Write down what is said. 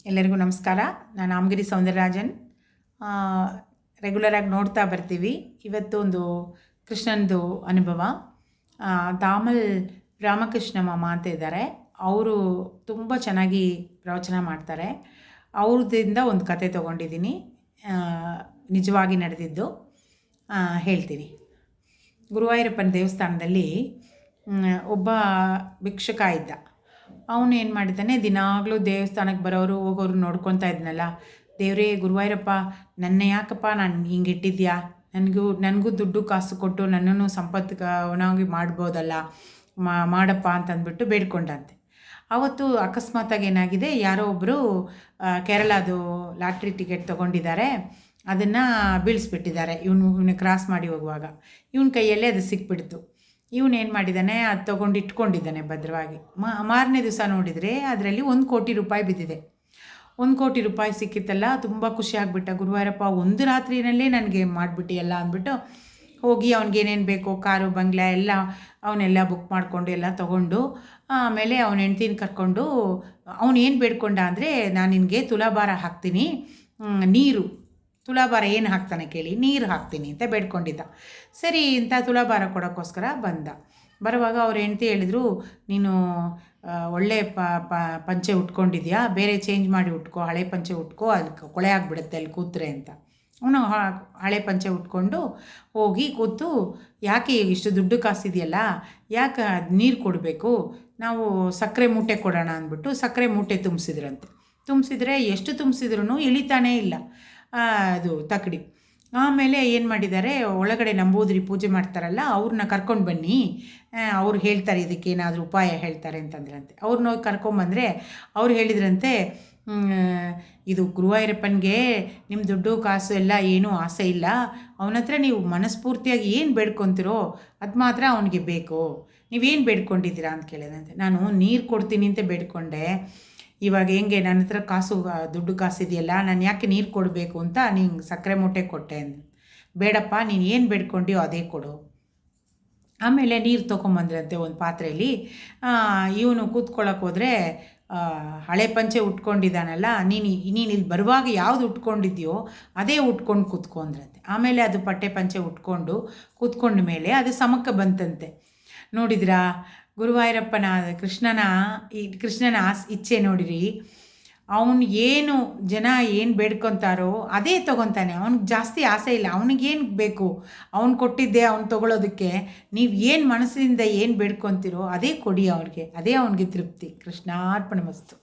ಎಲ್ಲರಿಗೂ ನಮಸ್ಕಾರ. ನಾನು ಆಮಗಿರಿ ಸೌಂದರರಾಜನ್. ರೆಗ್ಯುಲರಾಗಿ ನೋಡ್ತಾ ಬರ್ತೀವಿ. ಇವತ್ತು ಒಂದು ಕೃಷ್ಣಂದು ಅನುಭವ. ದಾಮಲ್ ರಾಮಕೃಷ್ಣ ಮಾಮ ಅಂತ ಇದ್ದಾರೆ. ಅವರು ತುಂಬ ಚೆನ್ನಾಗಿ ಪ್ರವಚನ ಮಾಡ್ತಾರೆ. ಅವ್ರದಿಂದ ಒಂದು ಕತೆ ತೊಗೊಂಡಿದ್ದೀನಿ, ನಿಜವಾಗಿ ನಡೆದಿದ್ದು ಹೇಳ್ತೀನಿ. ಗುರುವಾಯೂರಪ್ಪನ ದೇವಸ್ಥಾನದಲ್ಲಿ ಒಬ್ಬ ಭಿಕ್ಷುಕ ಇದ್ದ. ಅವನು ಏನು ಮಾಡಿದ್ದಾನೆ, ದಿನಾಗಲೂ ದೇವಸ್ಥಾನಕ್ಕೆ ಬರೋರು ಹೋಗೋರು ನೋಡ್ಕೊತಾ ಇದ್ನಲ್ಲ, ದೇವರೇ ಗುರುವಾಯೂರಪ್ಪ, ನನ್ನ ಯಾಕಪ್ಪ ನಾನು ಹಿಂಗೆ ಇಟ್ಟಿದ್ಯಾ, ನನಗೂ ದುಡ್ಡು ಕಾಸು ಕೊಟ್ಟು ನನ್ನನ್ನು ಸಂಪತ್ತಿಗೆ ಮಾಡ್ಬೋದಲ್ಲ, ಮಾಡಪ್ಪ ಅಂತಂದ್ಬಿಟ್ಟು ಬೇಡ್ಕೊಂಡಂತೆ. ಆವತ್ತು ಅಕಸ್ಮಾತಾಗಿ ಏನಾಗಿದೆ, ಯಾರೋ ಒಬ್ಬರು ಕೇರಳದು ಲಾಟ್ರಿ ಟಿಕೆಟ್ ತೊಗೊಂಡಿದ್ದಾರೆ, ಅದನ್ನು ಬೀಳಿಸ್ಬಿಟ್ಟಿದ್ದಾರೆ. ಇವನು ಕ್ರಾಸ್ ಮಾಡಿ ಹೋಗುವಾಗ ಇವನ ಕೈಯಲ್ಲೇ ಅದು ಸಿಕ್ಬಿಡ್ತು. ಇವನೇನು ಮಾಡಿದ್ದಾನೆ, ಅದು ತೊಗೊಂಡು ಇಟ್ಕೊಂಡಿದ್ದಾನೆ ಭದ್ರವಾಗಿ. ಮಾರನೇ ದಿವಸ ನೋಡಿದರೆ ಅದರಲ್ಲಿ 1 ಕೋಟಿ ರೂಪಾಯಿ ಬಿದ್ದಿದೆ. 1 ಕೋಟಿ ರೂಪಾಯಿ ಸಿಕ್ಕಿತ್ತಲ್ಲ, ತುಂಬ ಖುಷಿ ಆಗಿಬಿಟ್ಟ. ಗುರುವಾಯೂರಪ್ಪ, ಒಂದು ರಾತ್ರಿನಲ್ಲೇ ನನಗೆ ಮಾಡಿಬಿಟ್ಟಿಯಲ್ಲ ಅಂದ್ಬಿಟ್ಟು ಹೋಗಿ ಅವ್ನಿಗೇನೇನು ಬೇಕೋ ಕಾರು ಬಂಗ್ಲೆ ಎಲ್ಲ ಅವನ್ನೆಲ್ಲ ಬುಕ್ ಮಾಡಿಕೊಂಡು ಎಲ್ಲ ತೊಗೊಂಡು, ಆಮೇಲೆ ಅವನ ಹೆಂಡ್ತಿನ ಕರ್ಕೊಂಡು ಅವನು ಏನು ಬೇಡ್ಕೊಂಡ ಅಂದರೆ, ನಾನು ನಿನಗೆ ತುಲಾಭಾರ ಹಾಕ್ತೀನಿ, ನೀರು ತುಲಾಭಾರ ಏನು ಹಾಕ್ತಾನೆ ಕೇಳಿ, ನೀರು ಹಾಕ್ತೀನಿ ಅಂತ ಬೇಡ್ಕೊಂಡಿದ್ದ. ಸರಿ, ಇಂಥ ತುಲಾಭಾರ ಕೊಡೋಕ್ಕೋಸ್ಕರ ಬರುವಾಗ ಅವ್ರ ಹೆಂಡ್ತಿ ಹೇಳಿದರು, ನೀನು ಒಳ್ಳೆ ಪಂಚೆ ಉಟ್ಕೊಂಡಿದ್ಯಾ, ಬೇರೆ ಚೇಂಜ್ ಮಾಡಿ ಉಟ್ಕೋ, ಹಳೆ ಪಂಚೆ ಉಟ್ಕೋ, ಅಲ್ಲಿ ಕೊಳೆ ಆಗಿಬಿಡುತ್ತೆ ಅಲ್ಲಿ ಕೂತ್ರೆ ಅಂತ. ಅವನು ಹಳೆ ಪಂಚೆ ಉಟ್ಕೊಂಡು ಹೋಗಿ ಕೂತು, ಯಾಕೆ ಇಷ್ಟು ದುಡ್ಡು ಕಾಸಿದೆಯಲ್ಲ, ಯಾಕೆ ನೀರು ಕೊಡಬೇಕು, ನಾವು ಸಕ್ಕರೆ ಮೂಟೆ ಕೊಡೋಣ ಅಂದ್ಬಿಟ್ಟು ಸಕ್ಕರೆ ಮೂಟೆ ತುಂಬಿಸಿದ್ರೆ ಎಷ್ಟು ತುಂಬಿಸಿದ್ರೂ ಇಳಿತಾನೇ ಇಲ್ಲ ಅದು ತಕ್ಕಡಿ. ಆಮೇಲೆ ಏನು ಮಾಡಿದ್ದಾರೆ, ಒಳಗಡೆ ನಂಬೂದ್ರಿ ಪೂಜೆ ಮಾಡ್ತಾರಲ್ಲ, ಅವ್ರನ್ನ ಕರ್ಕೊಂಡು ಬನ್ನಿ, ಅವ್ರು ಹೇಳ್ತಾರೆ ಇದಕ್ಕೇನಾದರೂ ಉಪಾಯ ಹೇಳ್ತಾರೆ ಅಂತಂದ್ರಂತೆ. ಅವ್ರನ್ನ ಕರ್ಕೊಂಬಂದರೆ ಅವ್ರು ಹೇಳಿದ್ರಂತೆ, ಇದು ಗುರುವಾಯೂರಪ್ಪನಿಗೆ ನಿಮ್ಮ ದುಡ್ಡು ಕಾಸು ಎಲ್ಲ ಏನೂ ಆಸೆ ಇಲ್ಲ, ಅವನ ಹತ್ರ ನೀವು ಮನಸ್ಫೂರ್ತಿಯಾಗಿ ಏನು ಬೇಡ್ಕೊತಿರೋ ಅದು ಮಾತ್ರ ಅವನಿಗೆ ಬೇಕು, ನೀವೇನು ಬೇಡ್ಕೊಂಡಿದ್ದೀರಾ ಅಂತ ಕೇಳಿದಂತೆ. ನಾನು ನೀರು ಕೊಡ್ತೀನಿ ಅಂತ ಬೇಡ್ಕೊಂಡೆ, ಇವಾಗ ಹೆಂಗೆ ನನ್ನ ಹತ್ರ ದುಡ್ಡು ಕಾಸಿದೆಯಲ್ಲ, ನಾನು ಯಾಕೆ ನೀರು ಕೊಡಬೇಕು ಅಂತ ನಿಂಗೆ ಸಕ್ಕರೆ ಮೂಟೆ ಕೊಟ್ಟೆ ಅಂದ. ಬೇಡಪ್ಪ, ನೀನು ಏನು ಬೇಡ್ಕೊಂಡಿಯೋ ಅದೇ ಕೊಡು. ಆಮೇಲೆ ನೀರು ತೊಗೊಂಬಂದ್ರಂತೆ ಒಂದು ಪಾತ್ರೆಯಲ್ಲಿ. ಇವನು ಕೂತ್ಕೊಳ್ಳೋಕೆ ಹೋದರೆ, ಹಳೆ ಪಂಚೆ ಉಟ್ಕೊಂಡಿದ್ದಾನಲ್ಲ, ನೀನು ಇಲ್ಲಿ ಬರುವಾಗ ಯಾವುದು ಉಟ್ಕೊಂಡಿದ್ಯೋ ಅದೇ ಉಟ್ಕೊಂಡು ಕೂತ್ಕೊಂಡ್ರಂತೆ. ಆಮೇಲೆ ಅದು ಪಟ್ಟೆ ಪಂಚೆ ಉಟ್ಕೊಂಡು ಕೂತ್ಕೊಂಡ ಮೇಲೆ ಅದು ಸಮಕ್ಕೆ ಬಂತಂತೆ. ನೋಡಿದ್ರಾ, ಗುರುವಾಯೂರಪ್ಪನ ಕೃಷ್ಣನ ಇಚ್ಛೆ ನೋಡಿರಿ. ಅವನು ಏನು ಜನ ಏನು ಬೇಡ್ಕೊತಾರೋ ಅದೇ ತೊಗೊತಾನೆ. ಅವ್ನಿಗೆ ಜಾಸ್ತಿ ಆಸೆ ಇಲ್ಲ, ಅವನಿಗೇನು ಬೇಕು ಅವ್ನು ಕೊಟ್ಟಿದ್ದೆ ಅವ್ನು ತೊಗೊಳೋದಕ್ಕೆ. ನೀವು ಏನು ಮನಸ್ಸಿನಿಂದ ಏನು ಬೇಡ್ಕೊತೀರೋ ಅದೇ ಕೊಡಿ ಅವ್ರಿಗೆ, ಅದೇ ಅವನಿಗೆ ತೃಪ್ತಿ. ಕೃಷ್ಣಾರ್ಪಣಮಸ್ತು.